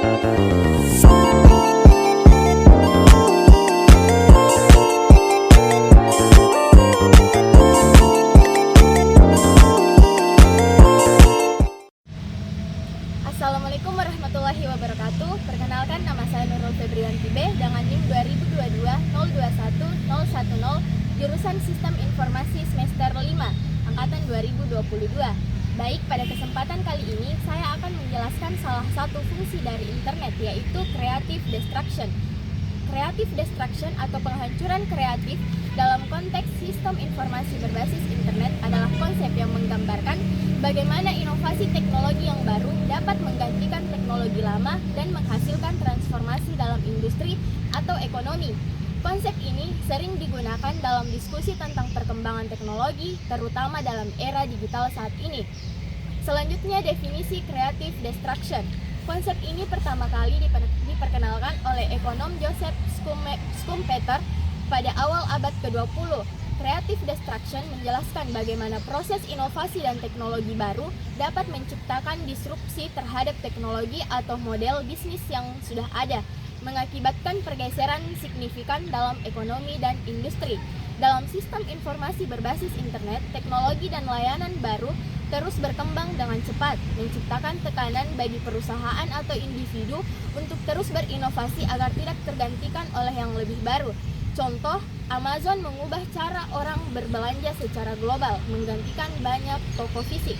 Assalamualaikum warahmatullahi wabarakatuh. Perkenalkan, nama saya Nurul Febrianti B dengan NIM 2022-021010, jurusan Sistem Informasi semester 5, angkatan 2022. Baik, pada kesempatan kali ini saya akan menjelaskan salah satu fungsi dari internet, yaitu creative destruction. Creative destruction atau penghancuran kreatif dalam konteks sistem informasi berbasis internet adalah konsep yang menggambarkan bagaimana inovasi teknologi yang baru dapat menggantikan teknologi lama dan menghasilkan transformasi dalam industri atau ekonomi. Konsep ini sering digunakan dalam diskusi tentang perkembangan teknologi, terutama dalam era digital saat ini. Selanjutnya, definisi creative destruction. Konsep ini pertama kali diperkenalkan oleh ekonom Joseph Schumpeter pada awal abad ke-20. Creative destruction menjelaskan bagaimana proses inovasi dan teknologi baru dapat menciptakan disrupsi terhadap teknologi atau model bisnis yang sudah ada, mengakibatkan pergeseran signifikan dalam ekonomi dan industri. Dalam sistem informasi berbasis internet, teknologi dan layanan baru terus berkembang dengan cepat, menciptakan tekanan bagi perusahaan atau individu untuk terus berinovasi agar tidak tergantikan oleh yang lebih baru. Contoh, Amazon mengubah cara orang berbelanja secara global, menggantikan banyak toko fisik.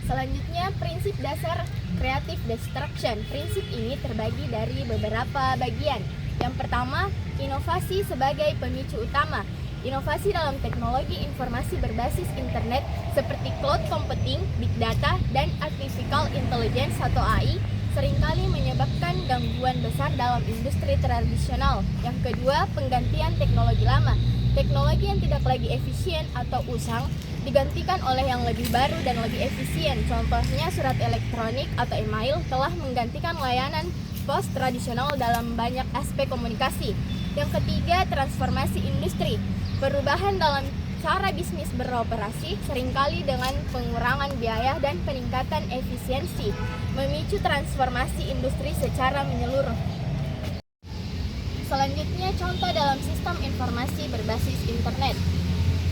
Selanjutnya, prinsip dasar creative destruction. Prinsip ini terbagi dari beberapa bagian. Yang pertama, inovasi sebagai pemicu utama. Inovasi dalam teknologi informasi berbasis internet seperti cloud computing, big data, dan artificial intelligence atau AI seringkali menyebabkan gangguan besar dalam industri tradisional. Yang kedua, penggantian teknologi lama. Teknologi yang tidak lagi efisien atau usang digantikan oleh yang lebih baru dan lebih efisien. Contohnya, surat elektronik atau email telah menggantikan layanan pos tradisional dalam banyak aspek komunikasi. Yang ketiga, transformasi industri. Perubahan dalam cara bisnis beroperasi seringkali dengan pengurangan biaya dan peningkatan efisiensi, memicu transformasi industri secara menyeluruh. Selanjutnya, contoh dalam sistem informasi berbasis internet.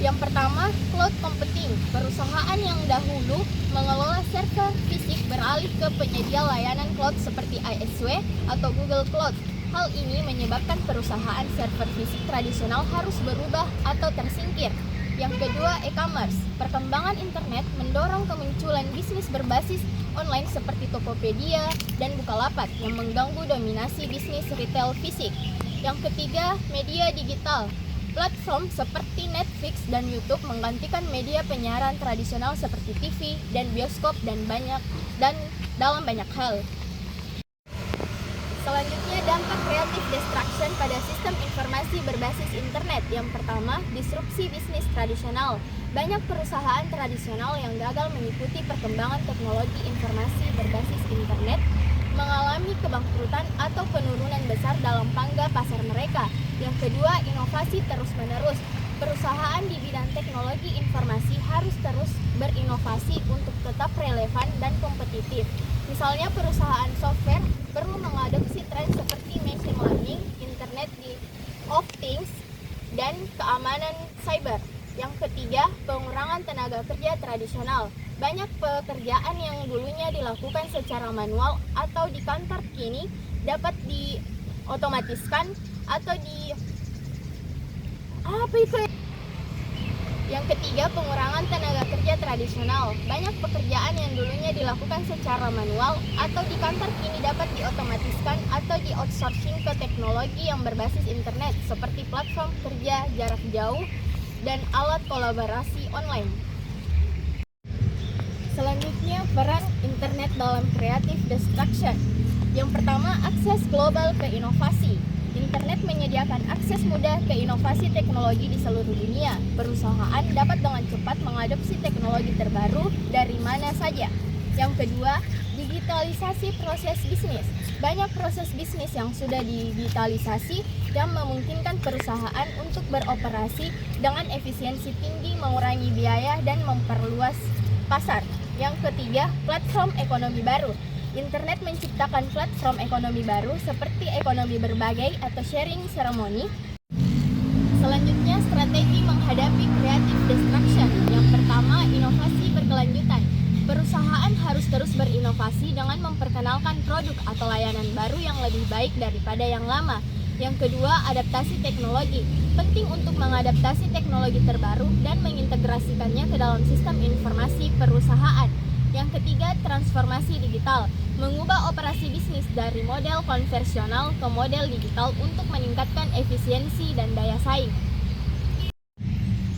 Yang pertama, cloud computing. Perusahaan yang dahulu mengelola server fisik beralih ke penyedia layanan cloud seperti ISW atau Google Cloud. Hal ini menyebabkan perusahaan server fisik tradisional harus berubah atau tersingkir. Yang kedua, e-commerce. Perkembangan internet mendorong kemunculan bisnis berbasis online seperti Tokopedia dan Bukalapak yang mengganggu dominasi bisnis retail fisik. Yang ketiga, media digital. Platform seperti Netflix dan YouTube menggantikan media penyiaran tradisional seperti TV dan bioskop dan dalam banyak hal. Selanjutnya, dampak creative destruction pada sistem informasi berbasis internet. Yang pertama, disrupsi bisnis tradisional. Banyak perusahaan tradisional yang gagal mengikuti perkembangan teknologi informasi berbasis internet mengalami kebangkrutan atau penurunan besar dalam pangsa pasar mereka. Yang kedua, inovasi terus-menerus. Perusahaan di bidang teknologi informasi harus terus berinovasi untuk tetap relevan dan kompetitif. Misalnya, perusahaan software perlu mengadopsi tren seperti machine learning, Internet of Things, dan keamanan cyber. Yang ketiga, pengurangan tenaga kerja tradisional. Banyak pekerjaan yang dulunya dilakukan secara manual atau di kantor kini dapat diotomatiskan atau Yang ketiga, pengurangan tenaga kerja tradisional. Banyak pekerjaan yang dulunya dilakukan secara manual atau di kantor kini dapat diotomatiskan atau di-outsourcing ke teknologi yang berbasis internet seperti platform kerja jarak jauh dan alat kolaborasi online. Selanjutnya, peran internet dalam creative destruction. Yang pertama, akses global ke inovasi. Internet menyediakan akses mudah ke inovasi teknologi di seluruh dunia. Perusahaan dapat dengan cepat mengadopsi teknologi terbaru dari mana saja. Yang kedua, digitalisasi proses bisnis. Banyak proses bisnis yang sudah digitalisasi yang memungkinkan perusahaan untuk beroperasi dengan efisiensi tinggi, mengurangi biaya, dan memperluas pasar. Yang ketiga, platform ekonomi baru. Internet menciptakan platform ekonomi baru seperti ekonomi berbagai atau sharing ceremony. Selanjutnya, strategi menghadapi creative destruction. Yang pertama, inovasi berkelanjutan. Perusahaan harus terus berinovasi dengan memperkenalkan produk atau layanan baru yang lebih baik daripada yang lama. Yang kedua, adaptasi teknologi. Penting untuk mengadaptasi teknologi terbaru dan mengintegrasikannya ke dalam sistem informasi perusahaan. Yang ketiga, transformasi digital. Mengubah operasi bisnis dari model konvensional ke model digital untuk meningkatkan efisiensi dan daya saing.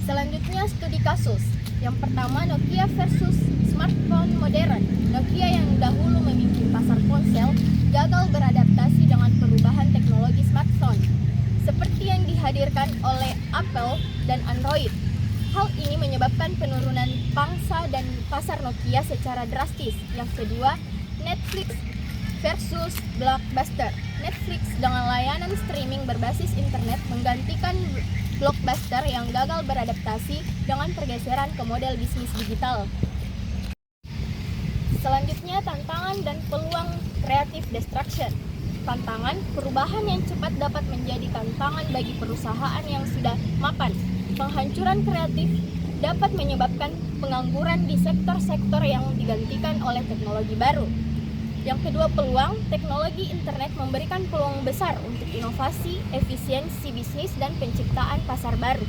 Selanjutnya, studi kasus. Yang pertama, Nokia versus smartphone modern. Nokia yang dahulu memimpin pasar ponsel gagal beradaptasi dengan perubahan teknologi smartphone seperti yang dihadirkan oleh Apple dan Android. Hal ini menyebabkan penurunan pangsa dan pasar Nokia secara drastis. Yang kedua, Netflix versus Blockbuster. Netflix dengan layanan streaming berbasis internet menggantikan Blockbuster yang gagal beradaptasi dengan pergeseran ke model bisnis digital. Selanjutnya, tantangan dan peluang creative destruction. Tantangan, perubahan yang cepat dapat menjadi tantangan bagi perusahaan yang sudah mapan. Penghancuran kreatif dapat menyebabkan pengangguran di sektor-sektor yang digantikan oleh teknologi baru. Yang kedua, peluang, teknologi internet memberikan peluang besar untuk inovasi, efisiensi bisnis, dan penciptaan pasar baru.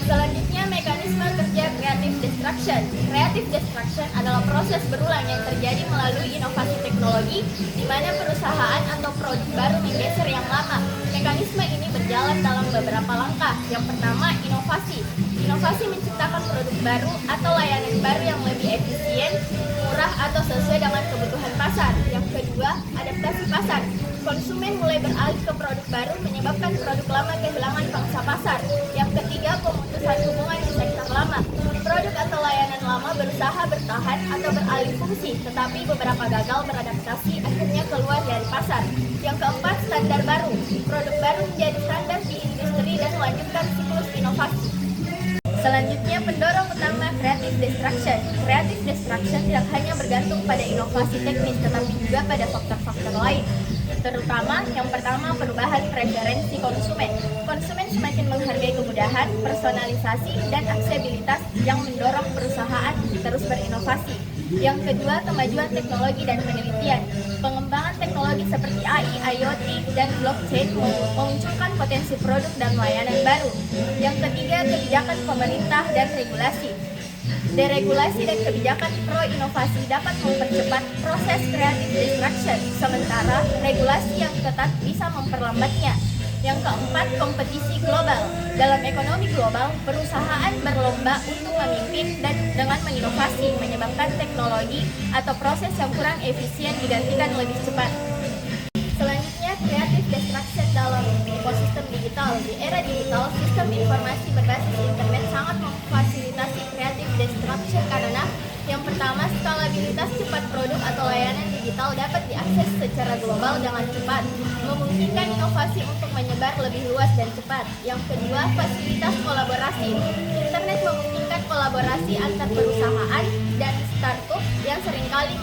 Selanjutnya, mekanisme kerja creative destruction. Creative destruction adalah proses berulang yang terjadi melalui inovasi teknologi, di mana perusahaan atau produk baru menggeser yang lama. Mekanisme ini berjalan dalam beberapa langkah. Yang pertama, inovasi. Inovasi menciptakan produk baru atau layanan baru yang lebih efisien, murah, atau sesuai dengan kebutuhan pasar. Yang kedua, adaptasi pasar. Konsumen mulai beralih ke produk baru menyebabkan produk lama kehilangan pangsa pasar. Yang ketiga, pemutusan hubungan di sektor lama. Produk atau layanan lama berusaha bertahan atau beralih fungsi, tetapi beberapa gagal beradaptasi akhirnya keluar dari pasar. Yang keempat, standar baru. Produk baru menjadi standar di industri dan melanjutkan siklus inovasi. Selanjutnya, pendorong utama creative destruction. Creative destruction tidak hanya bergantung pada inovasi teknis, tetapi juga pada faktor-faktor lain. Terutama, yang pertama, perubahan preferensi konsumen. Konsumen semakin menghargai kemudahan, personalisasi, dan aksesibilitas yang mendorong perusahaan terus berinovasi. Yang kedua, kemajuan teknologi dan penelitian. Pengembangan teknologi seperti AI, IoT, dan blockchain memunculkan potensi produk dan layanan baru. Yang ketiga, kebijakan pemerintah dan regulasi. Deregulasi dan kebijakan pro-inovasi dapat mempercepat proses creative destruction, sementara regulasi yang ketat bisa memperlambatnya. Yang keempat, kompetisi global. Dalam ekonomi global, perusahaan berlomba untuk memimpin dan dengan menginovasi, menyebabkan teknologi atau proses yang kurang efisien digantikan lebih cepat. Selanjutnya, creative destruction dalam ekosistem digital. Di era digital, sistem informasi berbasis internet sangat memfasilitasi creative destruction karena yang pertama, skalabilitas cepat produk atau layanan digital dapat diakses secara global dengan cepat, memungkinkan inovasi untuk menyebar lebih luas dan cepat. Yang kedua, fasilitas kolaborasi. Internet memungkinkan kolaborasi antar perusahaan dan startup yang seringkali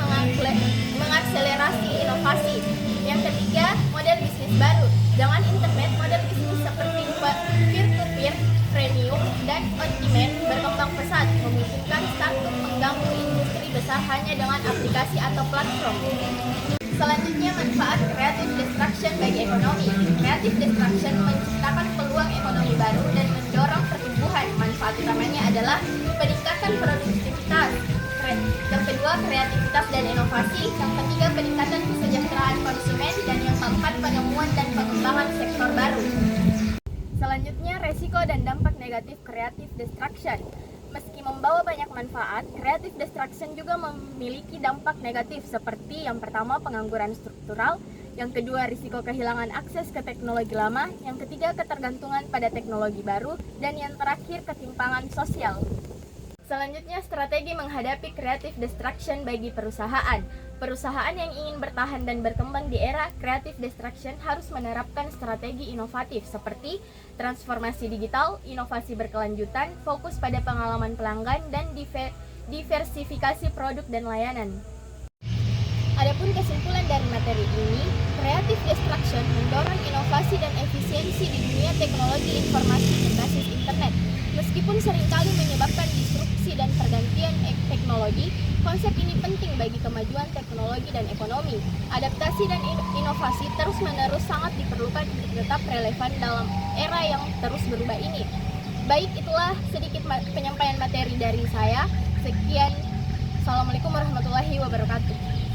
mengakselerasi inovasi. Yang ketiga, model bisnis baru. Dengan internet, model bisnis seperti peer-to-peer, freemium, dan on-demand berkembang pesat, memungkinkan startup mengganggu industri besar hanya dengan aplikasi atau platform. Selanjutnya, manfaat creative destruction bagi ekonomi. Creative destruction menciptakan peluang ekonomi baru dan mendorong pertumbuhan. Manfaat utamanya adalah peningkatan produktivitas. Yang kedua, kreativitas dan inovasi. Yang ketiga, peningkatan kesejahteraan konsumen. Dan yang keempat, penemuan dan pengembangan sektor baru. Selanjutnya, resiko dan dampak negatif creative destruction. Meski membawa banyak manfaat, creative destruction juga memiliki dampak negatif seperti yang pertama, pengangguran struktural, yang kedua, risiko kehilangan akses ke teknologi lama, yang ketiga, ketergantungan pada teknologi baru, dan yang terakhir, ketimpangan sosial. Selanjutnya, strategi menghadapi creative destruction bagi perusahaan. Perusahaan yang ingin bertahan dan berkembang di era creative destruction harus menerapkan strategi inovatif seperti transformasi digital, inovasi berkelanjutan, fokus pada pengalaman pelanggan, dan diversifikasi produk dan layanan. Adapun kesimpulan dari materi ini, creative destruction mendorong inovasi dan efisiensi di dunia teknologi informasi berbasis internet. Meskipun seringkali menyebabkan disrupsi dan pergantian teknologi, konsep ini penting bagi kemajuan teknologi dan ekonomi. Adaptasi dan inovasi terus-menerus sangat diperlukan untuk tetap relevan dalam era yang terus berubah ini. Baik, itulah sedikit penyampaian materi dari saya. Sekian. Assalamualaikum warahmatullahi wabarakatuh.